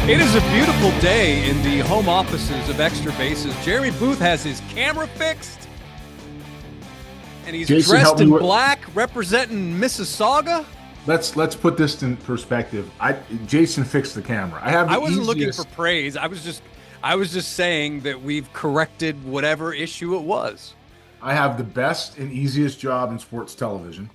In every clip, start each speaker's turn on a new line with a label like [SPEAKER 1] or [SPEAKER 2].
[SPEAKER 1] It is a beautiful day in the home offices of Extra Bases. Jeremy Booth has his camera fixed, and he's dressed in black, representing Mississauga.
[SPEAKER 2] Let's put this in perspective. Jason fixed the camera.
[SPEAKER 1] I wasn't looking for praise. I was just saying that we've corrected whatever issue it was.
[SPEAKER 2] I have the best and easiest job in sports television.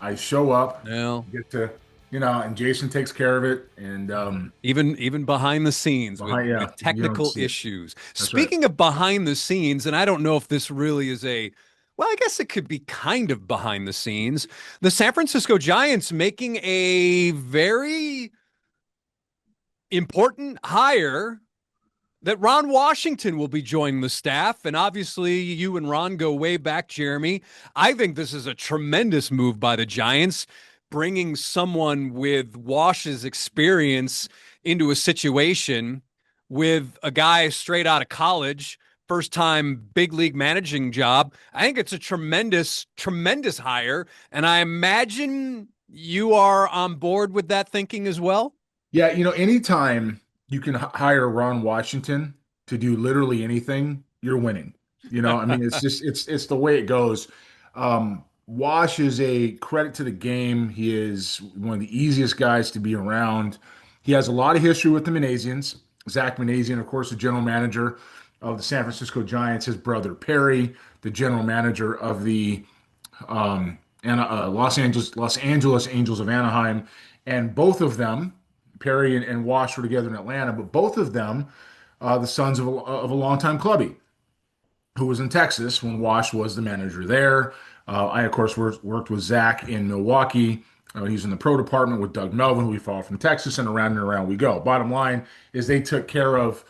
[SPEAKER 2] I show up, get to, and Jason takes care of it, and
[SPEAKER 1] even behind the scenes with technical issues. Speaking of behind the scenes, and I don't know if this really is well, I guess it could be kind of behind the scenes. The San Francisco Giants making a very important hire that Ron Washington will be joining the staff. And obviously you and Ron go way back, Jeremy. I think this is a tremendous move by the Giants, bringing someone with Wash's experience into a situation with a guy straight out of college, first time big league managing job. I think it's a tremendous, tremendous hire. And I imagine you are on board with that thinking as well.
[SPEAKER 2] Yeah. Anytime you can hire Ron Washington to do literally anything, you're winning. It's just, it's the way it goes. Wash is a credit to the game. He is one of the easiest guys to be around. He has a lot of history with the Manassians. Zach Manassian, of course, the general manager of the San Francisco Giants. His brother Perry, the general manager of the Los Angeles Angels of Anaheim, and both of them, Perry and Wash, were together in Atlanta. But both of them, the sons of a longtime clubby who was in Texas when Wash was the manager there. I, of course, worked with Zach in Milwaukee. He's in the pro department with Doug Melvin, who we followed from Texas, and around we go. Bottom line is they took care of,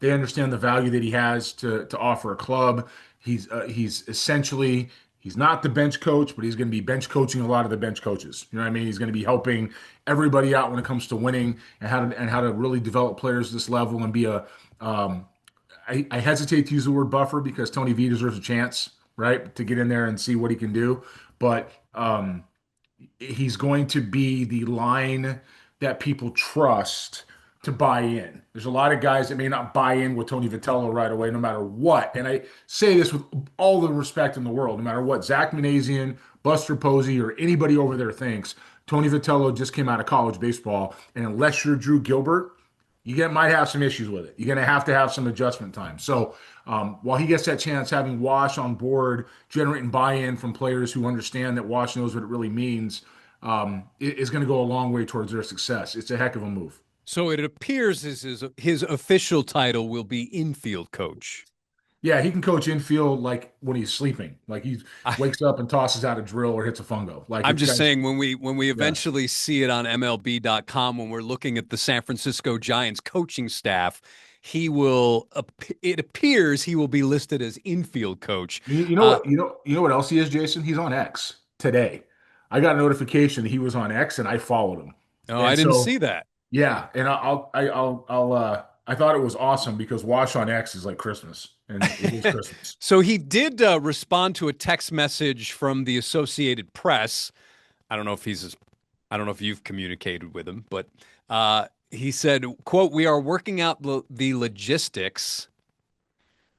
[SPEAKER 2] they understand the value that he has to offer a club. He's essentially, he's not the bench coach, but he's going to be bench coaching a lot of the bench coaches. You know what I mean? He's going to be helping everybody out when it comes to winning and how to really develop players at this level and be I hesitate to use the word buffer because Tony V deserves a chance, right, to get in there and see what he can do. But he's going to be the line that people trust to buy in. There's a lot of guys that may not buy in with Tony Vitello right away, no matter what. And I say this with all the respect in the world, no matter what Zach Manassian, Buster Posey, or anybody over there thinks. Tony Vitello just came out of college baseball, and unless you're Drew Gilbert, might have some issues with it. You're going to have some adjustment time. So while he gets that chance, having Wash on board, generating buy-in from players who understand that Wash knows what it really means, is going to go a long way towards their success. It's a heck of a move.
[SPEAKER 1] So it appears his official title will be infield coach.
[SPEAKER 2] Yeah, he can coach infield like when he's sleeping. Like he wakes up and tosses out a drill or hits a fungo. Like
[SPEAKER 1] I'm just saying when we eventually see it on MLB.com, when we're looking at the San Francisco Giants coaching staff, it appears he will be listed as infield coach.
[SPEAKER 2] You know what else he is, Jason? He's on X today. I got a notification that he was on X and I followed him.
[SPEAKER 1] Oh, and I didn't see that.
[SPEAKER 2] Yeah, and I thought it was awesome because Wash on X is like Christmas, and it is Christmas.
[SPEAKER 1] So he did respond to a text message from the Associated Press. I don't know if you've communicated with him, but he said, quote, "We are working out the logistics.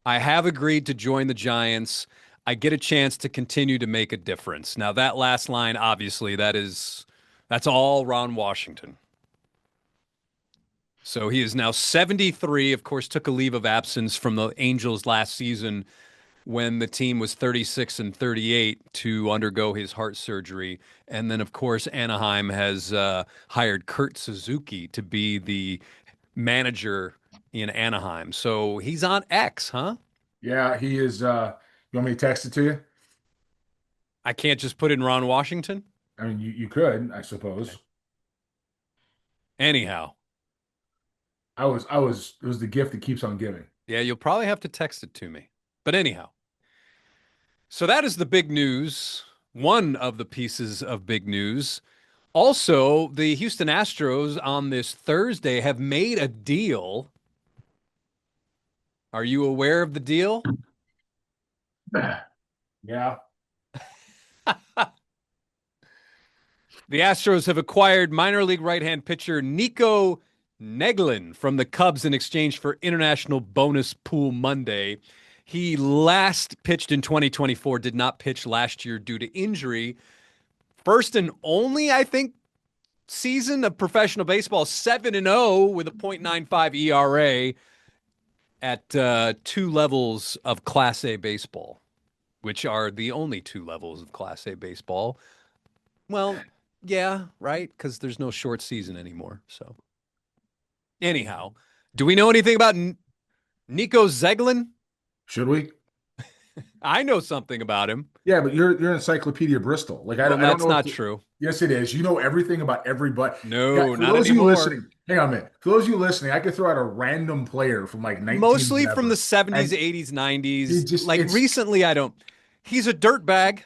[SPEAKER 1] I have agreed to join the Giants. I get a chance to continue to make a difference." Now that last line, obviously, that's all Ron Washington. So he is now 73, of course, took a leave of absence from the Angels last season when the team was 36-38 to undergo his heart surgery. And then, of course, Anaheim has hired Kurt Suzuki to be the manager in Anaheim. So he's on X, huh?
[SPEAKER 2] Yeah, he is. You want me to text it to you?
[SPEAKER 1] I can't just put in Ron Washington?
[SPEAKER 2] I mean, you could, I suppose.
[SPEAKER 1] Anyhow.
[SPEAKER 2] It was the gift that keeps on giving.
[SPEAKER 1] Yeah, you'll probably have to text it to me. But anyhow. So that is the big news. One of the pieces of big news. Also, the Houston Astros on this Thursday have made a deal. Are you aware of the deal?
[SPEAKER 2] Yeah.
[SPEAKER 1] The Astros have acquired minor league right-hand pitcher Nico Neglin from the Cubs in exchange for International Bonus Pool Monday. He last pitched in 2024, did not pitch last year due to injury. First and only, I think, season of professional baseball, 7-0 with a .95 ERA at two levels of Class A baseball, which are the only two levels of Class A baseball. Well, yeah, right, because there's no short season anymore. So anyhow, do we know anything about Nico Zeglin?
[SPEAKER 2] Should we?
[SPEAKER 1] I know something about him.
[SPEAKER 2] Yeah, but you're Encyclopedia Bristol. Like
[SPEAKER 1] Well,
[SPEAKER 2] I don't
[SPEAKER 1] that's
[SPEAKER 2] know if
[SPEAKER 1] not
[SPEAKER 2] the,
[SPEAKER 1] true.
[SPEAKER 2] yes, it is. You know everything about everybody. Yeah,
[SPEAKER 1] No,
[SPEAKER 2] for
[SPEAKER 1] not
[SPEAKER 2] those of you
[SPEAKER 1] anymore.
[SPEAKER 2] listening, hang on a minute. For those of you listening, I could throw out a random player from like 19
[SPEAKER 1] Mostly from the
[SPEAKER 2] whatever.
[SPEAKER 1] 70s,
[SPEAKER 2] And
[SPEAKER 1] 80s,
[SPEAKER 2] he
[SPEAKER 1] 90s.
[SPEAKER 2] just
[SPEAKER 1] Like
[SPEAKER 2] it's
[SPEAKER 1] recently, I don't. He's a dirtbag.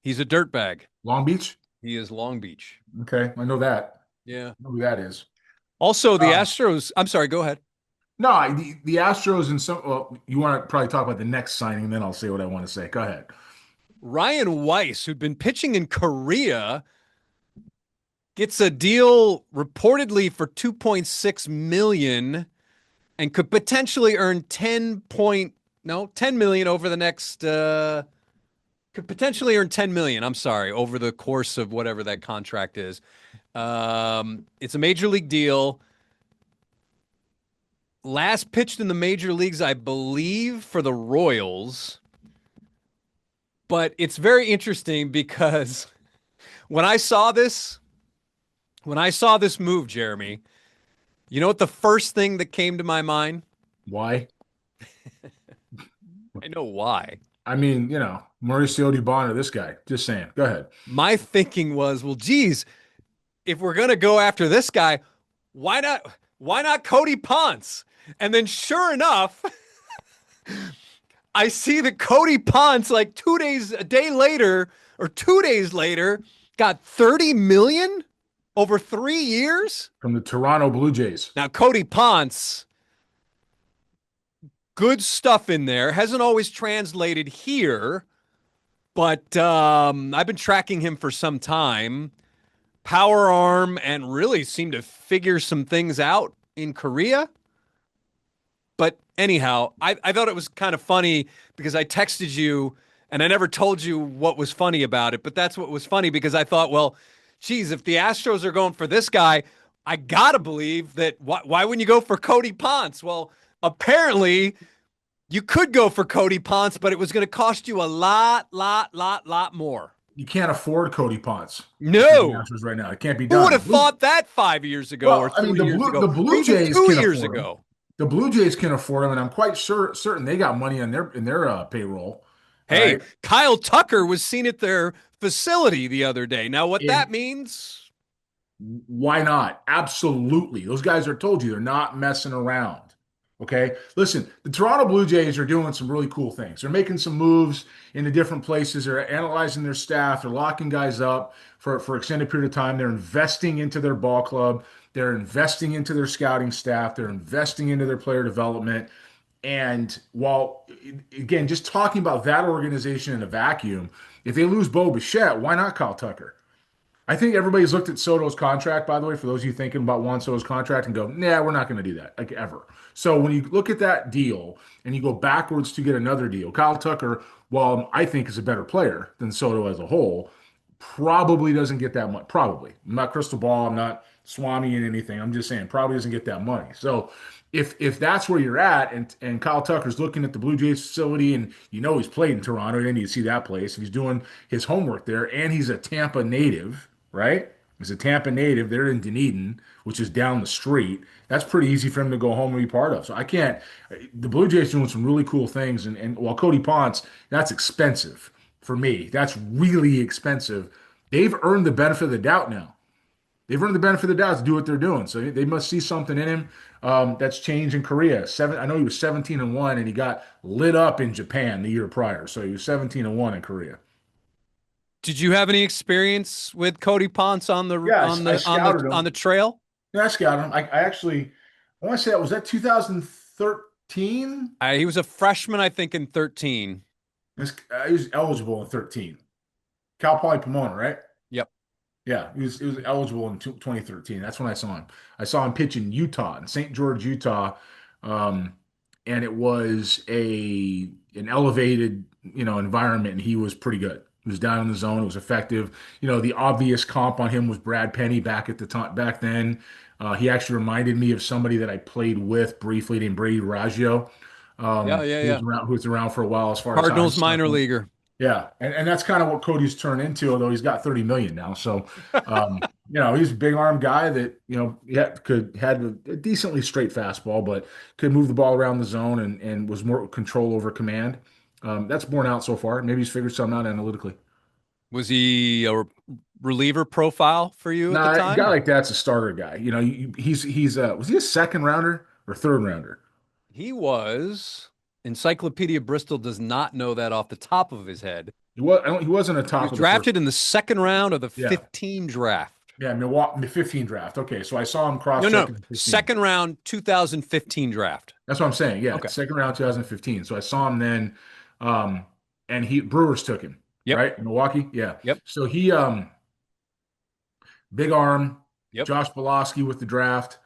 [SPEAKER 1] He's a dirtbag.
[SPEAKER 2] Long Beach.
[SPEAKER 1] He is Long Beach.
[SPEAKER 2] Okay, I know that.
[SPEAKER 1] Yeah.
[SPEAKER 2] I know who that is.
[SPEAKER 1] Also, the
[SPEAKER 2] Um,
[SPEAKER 1] Astros. I'm sorry, go ahead.
[SPEAKER 2] no, the Astros and some. Well, you want to probably talk about the next signing, then I'll say what I want to say. Go ahead.
[SPEAKER 1] Ryan Weiss, who'd been pitching in Korea, gets a deal reportedly for 2.6 million and could potentially earn 10 million over the next could potentially earn 10 million, I'm sorry, over the course of whatever that contract is. It's a major league deal. Last pitched in the major leagues, I believe, for the Royals. But it's very interesting because when I saw this, move, Jeremy, you know what the first thing that came to my mind?
[SPEAKER 2] Why?
[SPEAKER 1] I know why.
[SPEAKER 2] I mean, Mauricio Dubon or this guy. Just saying. Go ahead.
[SPEAKER 1] My thinking was, well, geez, if we're gonna go after this guy, why not Cody Ponce? And then sure enough, I see that Cody Ponce, like a day later, or 2 days later, got 30 million over 3 years.
[SPEAKER 2] From the Toronto Blue Jays.
[SPEAKER 1] Now, Cody Ponce, good stuff in there. Hasn't always translated here, but I've been tracking him for some time. Power arm and really seemed to figure some things out in Korea. But anyhow, I thought it was kind of funny because I texted you and I never told you what was funny about it. But that's what was funny because I thought, well, geez, if the Astros are going for this guy, I got to believe that why wouldn't you go for Cody Ponce? Well, apparently you could go for Cody Ponce, but it was going to cost you a lot more.
[SPEAKER 2] You can't afford Cody Ponce. The
[SPEAKER 1] No.
[SPEAKER 2] Astros right now. It can't be
[SPEAKER 1] Who would
[SPEAKER 2] done.
[SPEAKER 1] have thought that 5 years ago or
[SPEAKER 2] Well, I mean,
[SPEAKER 1] 3 years
[SPEAKER 2] The
[SPEAKER 1] ago or
[SPEAKER 2] Blue
[SPEAKER 1] even
[SPEAKER 2] Jays
[SPEAKER 1] two
[SPEAKER 2] can
[SPEAKER 1] years
[SPEAKER 2] afford him.
[SPEAKER 1] ago?
[SPEAKER 2] The Blue Jays can afford him, and I'm quite certain they got money on their payroll. All
[SPEAKER 1] Hey,
[SPEAKER 2] right,
[SPEAKER 1] Kyle Tucker was seen at their facility the other day. Now, what that
[SPEAKER 2] and
[SPEAKER 1] means,
[SPEAKER 2] why not? Absolutely, those guys are told you they're not messing around. Okay, listen, the Toronto Blue Jays are doing some really cool things. They're making some moves into different places. They're analyzing their staff. They're locking guys up for extended period of time. They're investing into their ball club. They're investing into their scouting staff. They're investing into their player development. And while, again, just talking about that organization in a vacuum, if they lose Bo Bichette, why not Kyle Tucker? I think everybody's looked at Soto's contract, by the way, for those of you thinking about Juan Soto's contract and go, nah, we're not going to do that, like ever. So when you look at that deal and you go backwards to get another deal, Kyle Tucker, while I think is a better player than Soto as a whole, probably doesn't get that much. Probably. I'm not crystal ball. I'm not Swami in anything. I'm just saying probably doesn't get that money. So if that's where you're at and Kyle Tucker's looking at the Blue Jays facility and he's played in Toronto, you need to see that place. He's doing his homework there and he's a Tampa native, right? He's a Tampa native. They're in Dunedin, which is down the street. That's pretty easy for him to go home and be part of. So I can't. The Blue Jays doing some really cool things, and while Cody Ponce, that's expensive for me. That's really expensive. They've earned the benefit of the doubt now. They've earned the benefit of the doubt to do what they're doing. So they must see something in him that's changed in Korea. I know he was 17-1, and he got lit up in Japan the year prior. So he was 17-1 in Korea.
[SPEAKER 1] did you have any experience with Cody Ponce on the
[SPEAKER 2] Yeah,
[SPEAKER 1] on
[SPEAKER 2] I
[SPEAKER 1] the on the
[SPEAKER 2] scouted
[SPEAKER 1] on
[SPEAKER 2] him.
[SPEAKER 1] the trail?
[SPEAKER 2] Yeah, I scouted him. I actually, I want to say that was that 2013.
[SPEAKER 1] He was a freshman, I think, in 13.
[SPEAKER 2] He was eligible in 13. Cal Poly Pomona, right?
[SPEAKER 1] Yep.
[SPEAKER 2] Yeah, he was eligible in 2013. That's when I saw him. I saw him pitch in Utah, in St. George, Utah, um, and it was an elevated, environment, and he was pretty good. He was down in the zone. It was effective. The obvious comp on him was Brad Penny back at the time back then. He actually reminded me of somebody that I played with briefly named Brady Raggio,
[SPEAKER 1] Yeah, yeah, yeah.
[SPEAKER 2] who was around for a while as far as how
[SPEAKER 1] Cardinals
[SPEAKER 2] his stuff
[SPEAKER 1] minor
[SPEAKER 2] went.
[SPEAKER 1] leaguer.
[SPEAKER 2] Yeah, and that's kind of what Cody's turned into, although he's got 30 million now. So, he's a big arm guy that, had a decently straight fastball, but could move the ball around the zone and was more control over command. That's borne out so far. Maybe he's figured something out analytically.
[SPEAKER 1] Was he a reliever profile for you at the
[SPEAKER 2] Nah, a guy
[SPEAKER 1] time?
[SPEAKER 2] like that's a starter guy. He's was he a second rounder or third rounder?
[SPEAKER 1] He was. Encyclopedia Bristol does not know that off the top of his head.
[SPEAKER 2] He wasn't a
[SPEAKER 1] He was
[SPEAKER 2] top of the first.
[SPEAKER 1] drafted in the second round of the
[SPEAKER 2] Yeah,
[SPEAKER 1] 15 draft.
[SPEAKER 2] yeah, Milwaukee, the 15 draft. Okay, so I saw him
[SPEAKER 1] No, no,
[SPEAKER 2] cross-check in 15.
[SPEAKER 1] second round 2015 draft.
[SPEAKER 2] That's what I'm saying. Yeah,
[SPEAKER 1] Okay.
[SPEAKER 2] second round 2015. So I saw him then, um, and he Brewers took him,
[SPEAKER 1] Yep.
[SPEAKER 2] right? In Milwaukee. Yeah.
[SPEAKER 1] Yep.
[SPEAKER 2] So he big arm,
[SPEAKER 1] Yep.
[SPEAKER 2] Josh Boloski with the draft,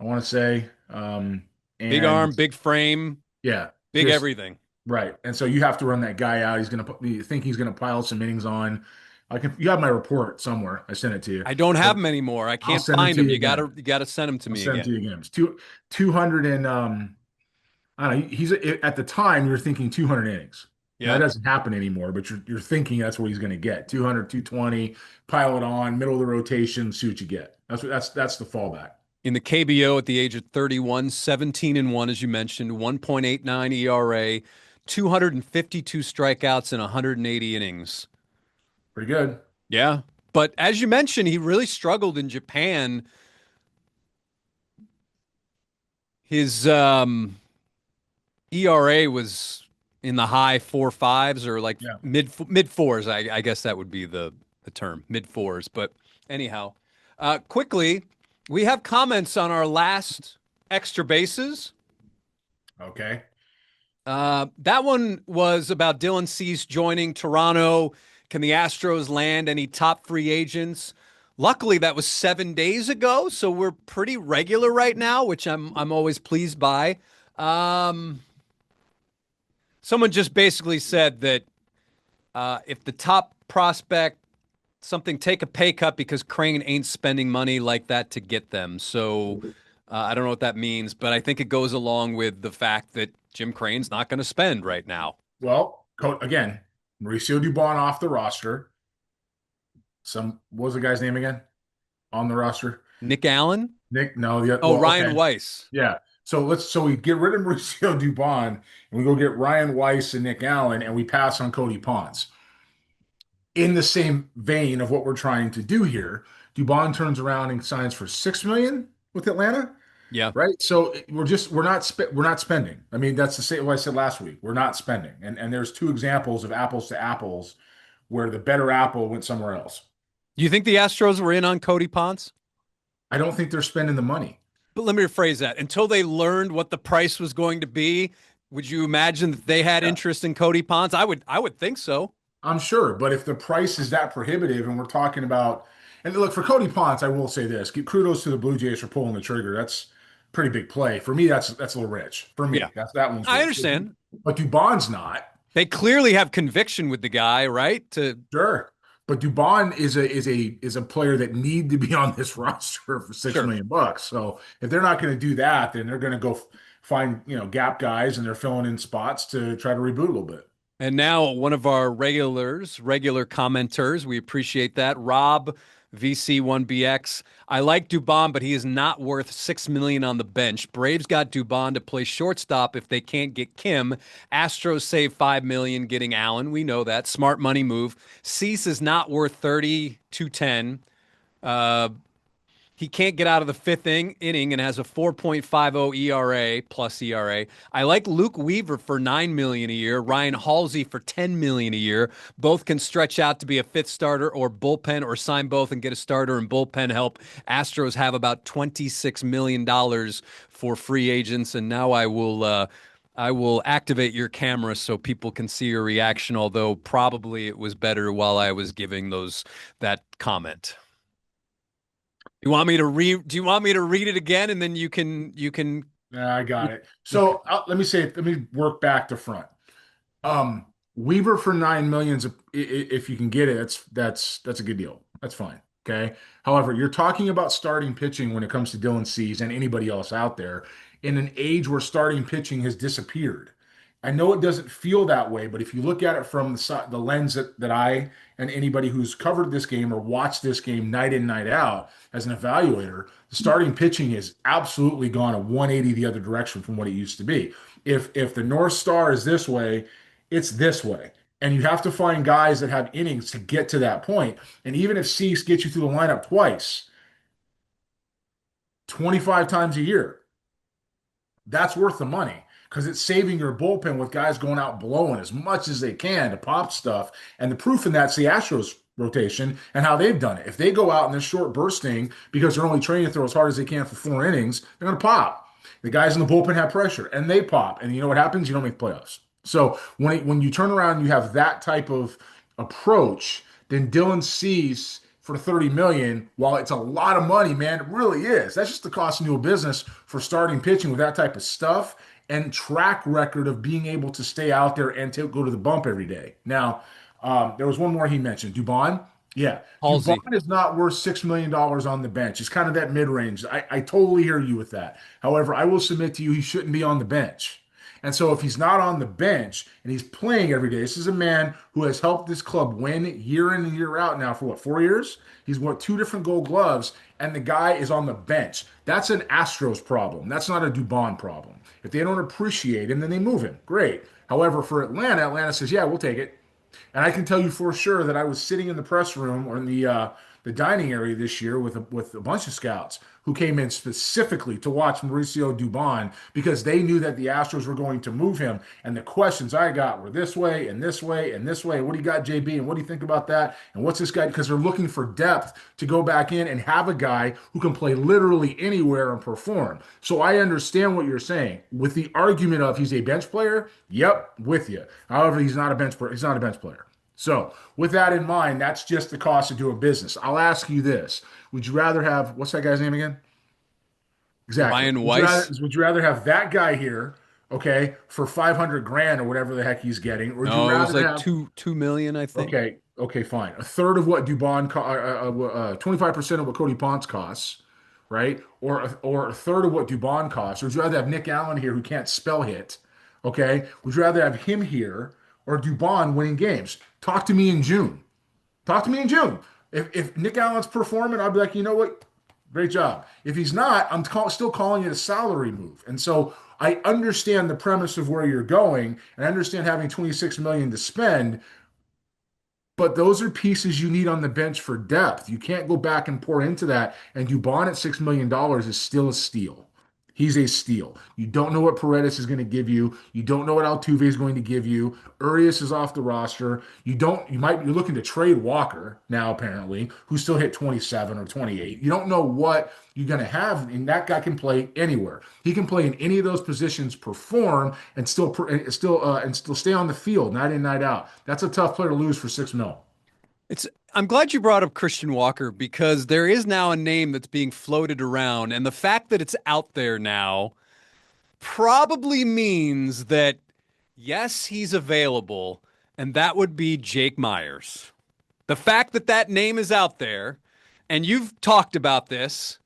[SPEAKER 2] I want to say.
[SPEAKER 1] Big
[SPEAKER 2] And
[SPEAKER 1] arm, big frame,
[SPEAKER 2] yeah,
[SPEAKER 1] big
[SPEAKER 2] just
[SPEAKER 1] everything.
[SPEAKER 2] right. And so you have to run that guy out. You think he's gonna pile some innings on. You have my report somewhere. I sent it to you.
[SPEAKER 1] I don't
[SPEAKER 2] But
[SPEAKER 1] have him anymore. I
[SPEAKER 2] I'll
[SPEAKER 1] can't
[SPEAKER 2] send him
[SPEAKER 1] find
[SPEAKER 2] to
[SPEAKER 1] him.
[SPEAKER 2] you
[SPEAKER 1] You
[SPEAKER 2] again.
[SPEAKER 1] gotta send him to
[SPEAKER 2] I'll
[SPEAKER 1] me
[SPEAKER 2] send him
[SPEAKER 1] again.
[SPEAKER 2] to you again. It's 200 and I don't know. He's at the time you're thinking 200 innings. Now, that
[SPEAKER 1] Yeah.
[SPEAKER 2] doesn't happen anymore, but you're thinking that's what he's going to get. 200, 220, pile it on, middle of the rotation, see what you get. That's the fallback.
[SPEAKER 1] In the KBO at the age of 31, 17 and 1, as you mentioned, 1.89 ERA, 252 strikeouts in 180 innings.
[SPEAKER 2] Pretty good.
[SPEAKER 1] Yeah. But as you mentioned, he really struggled in Japan. His ERA was in the high four fives or like
[SPEAKER 2] Yeah.
[SPEAKER 1] mid fours. I guess that would be the term, mid fours. But anyhow, quickly, we have comments on our last extra bases.
[SPEAKER 2] Okay.
[SPEAKER 1] That one was about Dylan Cease joining Toronto. Can the Astros land any top free agents? Luckily, that was 7 days ago, so we're pretty regular right now, which I'm always pleased by. Um, Someone just basically said that if the top prospect something take a pay cut because Crane ain't spending money like that to get them. So I don't know what that means, but I think it goes along with the fact that Jim Crane's not going to spend right now.
[SPEAKER 2] Well, again, Mauricio Dubon off the roster. What was the guy's name again on the roster?
[SPEAKER 1] Nick Allen?
[SPEAKER 2] Nick? No,
[SPEAKER 1] Oh,
[SPEAKER 2] well,
[SPEAKER 1] Ryan
[SPEAKER 2] okay.
[SPEAKER 1] Weiss.
[SPEAKER 2] Yeah. So we get rid of Mauricio Dubon and we go get Ryan Weiss and Nick Allen and we pass on Cody Ponce. In the same vein of what we're trying to do here, Dubon turns around and signs for 6 million with Atlanta,
[SPEAKER 1] Yeah.
[SPEAKER 2] right? So we're not spending. I mean, that's the same what I said last week. We're not spending, and there's two examples of apples to apples where the better apple went somewhere else.
[SPEAKER 1] Do you think the Astros were in on Cody Ponce?
[SPEAKER 2] I don't think they're spending the money.
[SPEAKER 1] But let me rephrase that. Until they learned what the price was going to be, would you imagine that they had
[SPEAKER 2] Yeah,
[SPEAKER 1] interest in Cody Ponce? I would think so.
[SPEAKER 2] I'm sure, but if the price is that prohibitive, and we're talking about, and look for Cody Ponce, I will say this: give kudos to the Blue Jays for pulling the trigger. That's a pretty big play for me. That's a little rich for
[SPEAKER 1] Yeah.
[SPEAKER 2] me. That one's
[SPEAKER 1] I
[SPEAKER 2] rich,
[SPEAKER 1] understand.
[SPEAKER 2] but Dubon's not.
[SPEAKER 1] They clearly have conviction with the guy, right? To
[SPEAKER 2] Sure. But Dubon is a player that need to be on this roster for six
[SPEAKER 1] sure.
[SPEAKER 2] million bucks. So if they're not going to do that, then they're going to go find gap guys and they're filling in spots to try to reboot a little bit.
[SPEAKER 1] And now one of our regular commenters, we appreciate that. Rob VC1BX. I like Dubon, but he is not worth 6 million on the bench. Braves got Dubon to play shortstop if they can't get Kim. Astros save 5 million getting Allen. We know that. Smart money move. Cease is not worth 30 210. He can't get out of the fifth inning and has a 4.50 ERA plus ERA. I like Luke Weaver for 9 million a year, Ryan Halsey for 10 million a year. Both can stretch out to be a fifth starter or bullpen or sign both and get a starter and bullpen help. Astros have about $26 million for free agents, and now I will activate your camera so people can see your reaction, although probably it was better while I was giving that comment. Do you want me to read it again and then you can
[SPEAKER 2] Nah, I got it.
[SPEAKER 1] okay.
[SPEAKER 2] So let me work back to front. Um, Weaver for 9 million, if you can get it, that's a good deal. That's fine. Okay. However, you're talking about starting pitching when it comes to Dylan Cease and anybody else out there in an age where starting pitching has disappeared. I know it doesn't feel that way, but if you look at it from the lens that I and anybody who's covered this game or watched this game night in, night out as an evaluator, the starting pitching has absolutely gone a 180 the other direction from what it used to be. If the North Star is this way, it's this way. And you have to find guys that have innings to get to that point. And even if Cease gets you through the lineup twice, 25 times a year, that's worth the money because it's saving your bullpen with guys going out blowing as much as they can to pop stuff. And the proof in that's the Astros rotation and how they've done it. If they go out in this short bursting because they're only training to throw as hard as they can for 4 innings, they're going to pop. The guys in the bullpen have pressure and they pop. And you know what happens? You don't make playoffs. So when you turn around and you have that type of approach, then Dylan Cease for 30 million, while it's a lot of money, man, it really is. That's just the cost of doing business for starting pitching with that type of stuff and track record of being able to stay out there and go to the bump every day. Now, there was one more he mentioned, Dubon. Yeah, Dubon
[SPEAKER 1] Halsey.
[SPEAKER 2] is not worth $6 million on the bench. He's kind of that mid range. I totally hear you with that. However, I will submit to you he shouldn't be on the bench. And so if he's not on the bench and he's playing every day, this is a man who has helped this club win year in and year out now for what, 4 years? He's won two different gold gloves, and the guy is on the bench. That's an Astros problem. That's not a Dubon problem. If they don't appreciate him, then they move him. Great. However, for Atlanta, Atlanta says, yeah, we'll take it. And I can tell you for sure that I was sitting in the press room or in the dining area this year with a bunch of scouts who came in specifically to watch Mauricio Dubon because they knew that the Astros were going to move him. And the questions I got were this way and this way and this way. What do you got, JB? And what do you think about that? And what's this guy? Because they're looking for depth to go back in and have a guy who can play literally anywhere and perform. So I understand what you're saying with the argument of he's a bench player. Yep, with you. However, he's not a bench player. He's not a bench player. So, with that in mind, that's just the cost of doing business. I'll ask you this. Would you rather have, what's that guy's name again? Exactly.
[SPEAKER 1] Ryan Weiss.
[SPEAKER 2] Would you rather have that guy here, okay, for 500 grand or whatever the heck he's getting, or would you
[SPEAKER 1] No, it was
[SPEAKER 2] rather
[SPEAKER 1] like
[SPEAKER 2] have,
[SPEAKER 1] two million, I think.
[SPEAKER 2] okay, fine, a third of what 25% of what Cody Ponce costs, right? Or a third of what Dubon costs, or would you rather have Nick Allen here who can't spell hit, okay? Would you rather have him here or Dubon winning games? Talk to me in June. Talk to me in June. If Nick Allen's performing, I'll be like, you know what? Great job. If he's not, still calling it a salary move. And so I understand the premise of where you're going, and I understand having 26 million to spend, but those are pieces you need on the bench for depth. You can't go back and pour into that. And Dubon at $6 million is still a steal. He's a steal. You don't know what Paredes is going to give you. You don't know what Altuve is going to give you. Urias is off the roster. You're looking to trade Walker now, apparently, who still hit 27 or 28. You don't know what you're going to have, and that guy can play anywhere. He can play in any of those positions, perform, and still stay on the field night in, night out. That's a tough player to lose for 6 mil.
[SPEAKER 1] It's I'm glad you brought up Christian Walker because there is now a name that's being floated around, and the fact that it's out there now probably means that yes, he's available, and that would be Jake Meyers. The fact that that name is out there, and you've talked about this,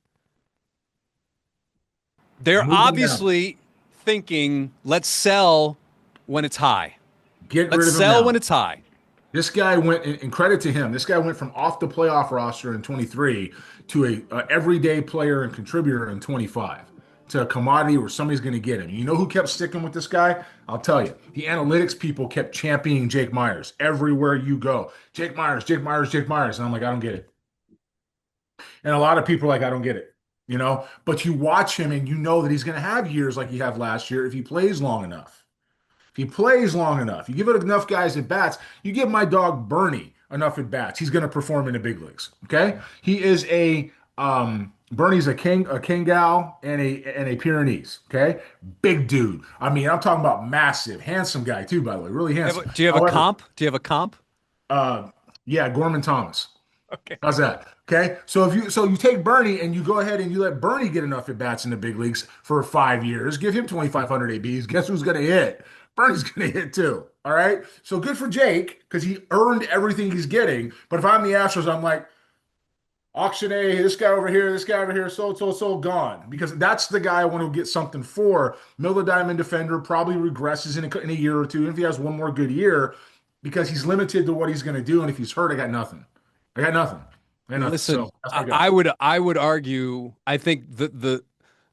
[SPEAKER 1] they're
[SPEAKER 2] Move him now.
[SPEAKER 1] obviously thinking, let's sell when it's high.
[SPEAKER 2] Get
[SPEAKER 1] Let's
[SPEAKER 2] rid of him
[SPEAKER 1] sell when
[SPEAKER 2] now.
[SPEAKER 1] it's high.
[SPEAKER 2] This guy went, and credit to him, this guy went from off the playoff roster in 23 to a everyday player and contributor in 25 to a commodity where somebody's going to get him. You know who kept sticking with this guy? I'll tell you. The analytics people kept championing Jake Meyers everywhere you go. Jake Meyers, Jake Meyers, Jake Meyers. And I'm like, I don't get it. And a lot of people are like, I don't get it. But you watch him and you know that he's going to have years like he had last year if he plays long enough. If he plays long enough, you give it enough guys at bats, you give my dog Bernie enough at bats, he's going to perform in the big leagues. Okay, he is Bernie's a Kangal and a Pyrenees. Okay, big dude. I mean, I'm talking about massive, handsome guy too. By the way, really handsome.
[SPEAKER 1] Do you have a
[SPEAKER 2] However,
[SPEAKER 1] comp? Do you have a comp?
[SPEAKER 2] uh, yeah, Gorman Thomas.
[SPEAKER 1] Okay.
[SPEAKER 2] How's that? Okay. So you take Bernie and you go ahead and you let Bernie get enough at bats in the big leagues for 5 years. Give him 2,500 ABs. Guess who's going to hit? Bernie's going to hit too. All right. So good for Jake because he earned everything he's getting. But if I'm the Astros, I'm like, auction A, this guy over here, so gone. Because that's the guy I want to get something for. Middle of the diamond defender probably regresses in a year or two. And if he has one more good year, because he's limited to what he's going to do. And if he's hurt, I got nothing. I got nothing. I got nothing.
[SPEAKER 1] Listen,
[SPEAKER 2] So that's
[SPEAKER 1] I,
[SPEAKER 2] my guy.
[SPEAKER 1] I would I would argue. I think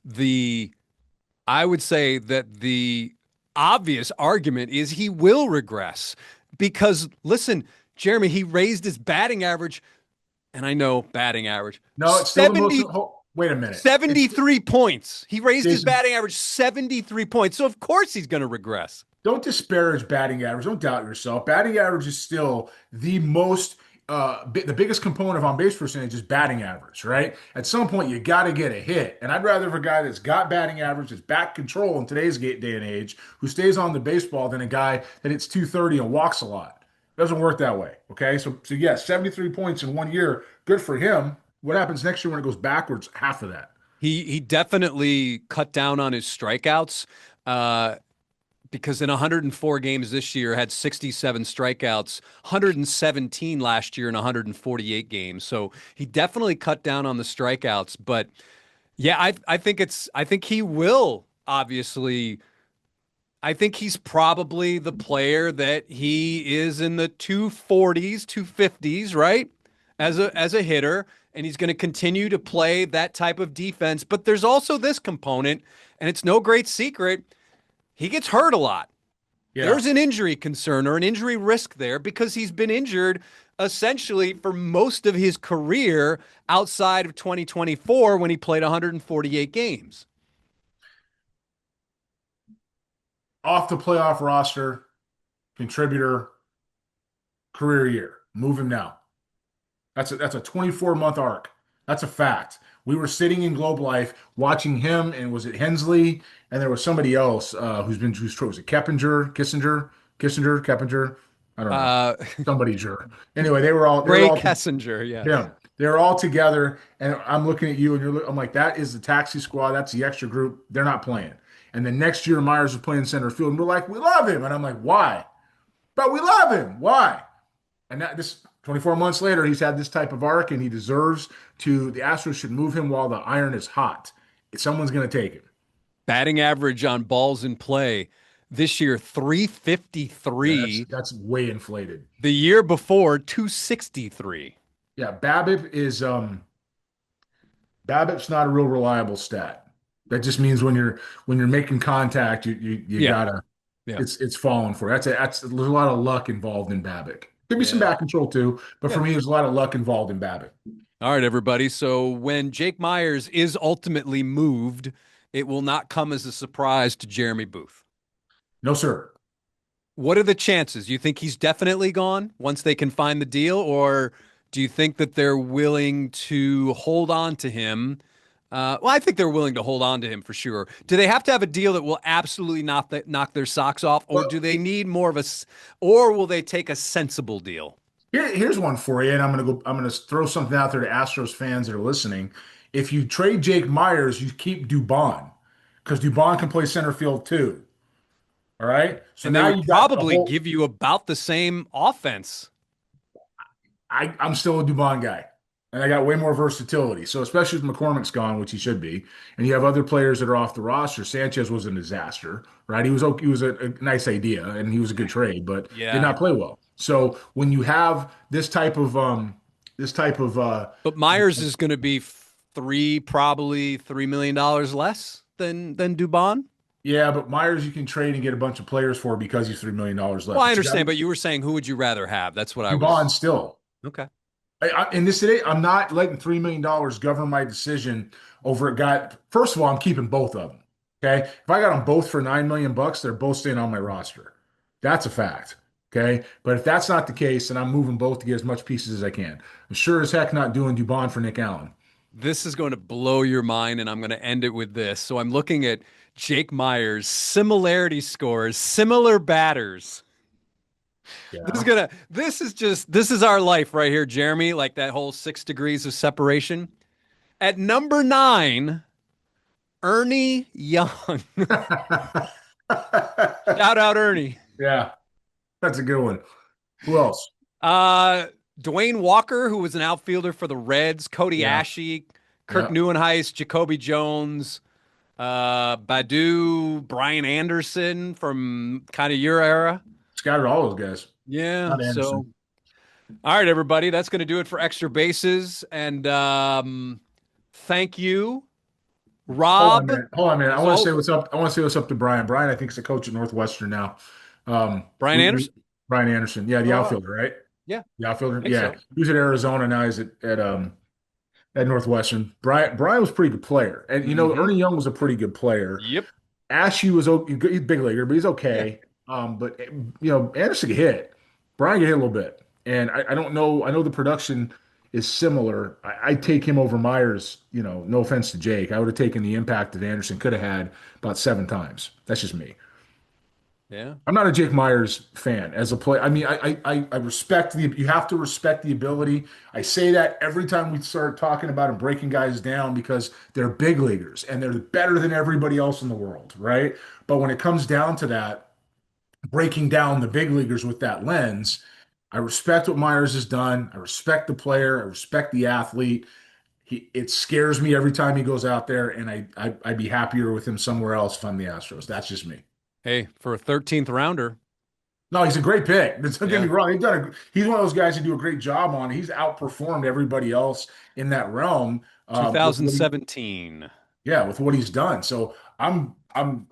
[SPEAKER 1] the I would say that the obvious argument is he will regress because listen, Jeremy, he raised his batting average, and I know batting average
[SPEAKER 2] No, it's still the most.
[SPEAKER 1] 70
[SPEAKER 2] Wait a minute. It's
[SPEAKER 1] 73 points. He raised his
[SPEAKER 2] Jason.
[SPEAKER 1] batting average 73 points. So of course he's going to regress.
[SPEAKER 2] Don't disparage batting average. Don't doubt yourself. Batting average is still the most, the biggest component of on base percentage is batting average, right? At some point, you got to get a hit. And I'd rather have a guy that's got batting average, that's bat control in today's day and age, who stays on the baseball than a guy that hits 230 and walks a lot. It doesn't work that way. Okay. So yes, 73 points in 1 year. Good for him. What happens next year when it goes backwards? Half of that.
[SPEAKER 1] He definitely cut down on his strikeouts. Uh, because in 104 games this year had 67 strikeouts, 117 last year in 148 games. So he definitely cut down on the strikeouts. But yeah, I think he will obviously. I think he's probably the player that he is in the 240s, 250s, right? As a hitter, and he's going to continue to play that type of defense. But there's also this component, and it's no great secret. He gets hurt a lot.
[SPEAKER 2] Yeah.
[SPEAKER 1] There's an injury concern or an injury risk there because he's been injured essentially for most of his career outside of 2024 when he played 148 games.
[SPEAKER 2] Off the playoff roster, contributor, career year. Move him now. That's a 24-month arc. That's a fact. We were sitting in Globe Life watching him, and was it Hensley? And there was somebody else who's was it Keppinger? I don't know.
[SPEAKER 1] Uh,
[SPEAKER 2] Somebody juror. Anyway, they were
[SPEAKER 1] Ray
[SPEAKER 2] all
[SPEAKER 1] Kessinger, yes.
[SPEAKER 2] yeah, they're all together, and I'm looking at you, and I'm like, that is the taxi squad. That's the extra group. They're not playing. And then next year, Myers was playing center field, and we're like, we love him, and I'm like, why? But we love him. Why? And this 24 months later, he's had this type of arc, and he deserves to. The Astros should move him while the iron is hot. Someone's going to take him.
[SPEAKER 1] Batting average on balls in play this year,
[SPEAKER 2] Yeah,
[SPEAKER 1] 353.
[SPEAKER 2] that's way inflated.
[SPEAKER 1] The year before, 263.
[SPEAKER 2] Yeah, BABIP's not a real reliable stat. That just means when you're making contact, you
[SPEAKER 1] Yeah.
[SPEAKER 2] gotta
[SPEAKER 1] Yeah.
[SPEAKER 2] it's falling for. There's a lot of luck involved in BABIP. Could be some
[SPEAKER 1] Yeah.
[SPEAKER 2] back control too, but
[SPEAKER 1] Yeah.
[SPEAKER 2] for me, there's a lot of luck involved in BABIP.
[SPEAKER 1] All right, everybody. So when Jake Meyers is ultimately moved, it will not come as a surprise to Jeremy Booth.
[SPEAKER 2] No, sir.
[SPEAKER 1] What are the chances? You think he's definitely gone once they can find the deal, or do you think that they're willing to hold on to him? Well, I think they're willing to hold on to him for sure. Do they have to have a deal that will absolutely knock their socks off, or
[SPEAKER 2] Well,
[SPEAKER 1] do they need more of or will they take a sensible deal?
[SPEAKER 2] here's one for you, and I'm gonna throw something out there to Astros fans that are listening. If you trade Jake Myers, you keep Dubon because Dubon can play center field too. All right. So
[SPEAKER 1] And they
[SPEAKER 2] now
[SPEAKER 1] would
[SPEAKER 2] you got the
[SPEAKER 1] probably
[SPEAKER 2] whole.
[SPEAKER 1] give you about the same offense.
[SPEAKER 2] I'm still a Dubon guy, and I got way more versatility. So especially if McCormick's gone, which he should be, and you have other players that are off the roster. Sanchez was a disaster, right? He was okay, he was a nice idea, and he was a good trade, but did
[SPEAKER 1] Yeah.
[SPEAKER 2] not play well. So when you have this type of
[SPEAKER 1] But Myers is going to be probably $3 million less than Dubon.
[SPEAKER 2] yeah, but Myers you can trade and get a bunch of players for because he's $3 million less.
[SPEAKER 1] Well, I
[SPEAKER 2] But you got
[SPEAKER 1] understand, but you were saying who would you rather have? That's what I
[SPEAKER 2] Dubon
[SPEAKER 1] was.
[SPEAKER 2] still.
[SPEAKER 1] Okay.
[SPEAKER 2] In this today, I'm not letting $3 million govern my decision over a guy. First of all, I'm keeping both of them. Okay. If I got them both for $9 million, they're both staying on my roster. That's a fact. Okay. But if that's not the case, then I'm moving both to get as much pieces as I can. I'm sure as heck not doing Dubon for Nick Allen.
[SPEAKER 1] This is going to blow your mind, and I'm going to end it with this. So I'm looking at Jake Myers' similarity scores, similar batters.
[SPEAKER 2] Yeah.
[SPEAKER 1] This is our life right here, Jeremy. Like that whole 6 degrees of separation. At number 9, Ernie Young. Shout out Ernie.
[SPEAKER 2] Yeah, that's a good one. Who else?
[SPEAKER 1] Uh, Dwayne Walker, who was an outfielder for the Reds, Cody
[SPEAKER 2] Yeah,
[SPEAKER 1] Ashe, Kirk
[SPEAKER 2] yeah.
[SPEAKER 1] Neuenheis, Jacoby Jones, Badu, Brian Anderson from kind of your era.
[SPEAKER 2] Scattered all those guys.
[SPEAKER 1] Yeah.
[SPEAKER 2] Not
[SPEAKER 1] So,
[SPEAKER 2] Anderson.
[SPEAKER 1] all right, everybody, that's going to do it for Extra Bases. And thank you,
[SPEAKER 2] Hold on,
[SPEAKER 1] Rob.
[SPEAKER 2] man. Hold on, man. I
[SPEAKER 1] As
[SPEAKER 2] want to
[SPEAKER 1] all,
[SPEAKER 2] say what's up. I want to say what's up to Brian. Brian, I think, is a coach at Northwestern now. Um,
[SPEAKER 1] Brian
[SPEAKER 2] we, we
[SPEAKER 1] Anderson.
[SPEAKER 2] Brian Anderson. Yeah, the
[SPEAKER 1] Oh, wow.
[SPEAKER 2] outfielder, right?
[SPEAKER 1] Yeah,
[SPEAKER 2] The
[SPEAKER 1] I
[SPEAKER 2] outfielder.
[SPEAKER 1] think
[SPEAKER 2] Yeah,
[SPEAKER 1] so.
[SPEAKER 2] he was at Arizona. Now he's at Northwestern. Brian was a pretty good player, and
[SPEAKER 1] Mm-hmm.
[SPEAKER 2] Ernie Young was a pretty good player.
[SPEAKER 1] Yep.
[SPEAKER 2] Ashe was okay. He's a big leaguer, but he's
[SPEAKER 1] Yeah.
[SPEAKER 2] okay. But Anderson could hit. Brian could hit a little bit, and I don't know. I know the production is similar. I'd take him over Myers. No offense to Jake, I would have taken the impact that Anderson could have had about 7 times. That's just me.
[SPEAKER 1] Yeah.
[SPEAKER 2] I'm not a Jake Meyers fan as a play. I mean, I respect you have to respect the ability. I say that every time we start talking about and breaking guys down because they're big leaguers and they're better than everybody else in the world, right? But when it comes down to that, breaking down the big leaguers with that lens, I respect what Myers has done. I respect the player. I respect the athlete. It scares me every time he goes out there, and I'd be happier with him somewhere else if I'm the Astros. That's just me.
[SPEAKER 1] Hey, for a 13th rounder.
[SPEAKER 2] No, he's a great pick. Don't get me
[SPEAKER 1] Yeah.
[SPEAKER 2] wrong. He's one of those guys who do a great job on. He's outperformed everybody else in that realm with what he,
[SPEAKER 1] 2017.
[SPEAKER 2] yeah, with what he's done. So I'm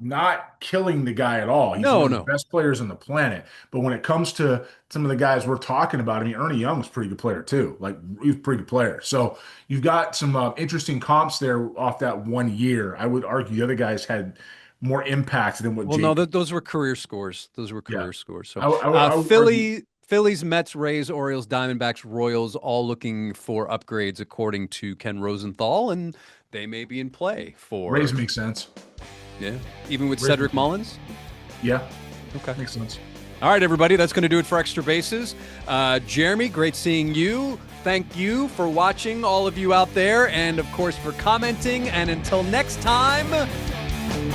[SPEAKER 2] not killing the guy at all. He's one
[SPEAKER 1] No,
[SPEAKER 2] of the
[SPEAKER 1] no.
[SPEAKER 2] best players on the planet. But when it comes to some of the guys we're talking about, I mean, Ernie Young was a pretty good player too. Like he's a pretty good player. So you've got some interesting comps there off that one year. I would argue the other guys had more impact than what
[SPEAKER 1] Well, no,
[SPEAKER 2] Jake.
[SPEAKER 1] those were career scores. Those were
[SPEAKER 2] Yeah,
[SPEAKER 1] career scores. So,
[SPEAKER 2] I would argue.
[SPEAKER 1] Phillies, Mets, Rays, Orioles, Diamondbacks, Royals, all looking for upgrades according to Ken Rosenthal, and they may be in play
[SPEAKER 2] Rays
[SPEAKER 1] for,
[SPEAKER 2] make sense.
[SPEAKER 1] yeah, even with
[SPEAKER 2] Rays
[SPEAKER 1] Cedric
[SPEAKER 2] make sense.
[SPEAKER 1] Mullins.
[SPEAKER 2] Yeah,
[SPEAKER 1] Okay.
[SPEAKER 2] makes sense.
[SPEAKER 1] All right, everybody, that's going to do it for Extra Bases. Jeremy, great seeing you. Thank you for watching, all of you out there, and of course for commenting. And until next time,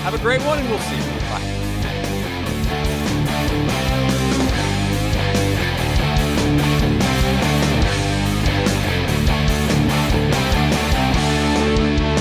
[SPEAKER 1] have a great one, and we'll see you. Bye.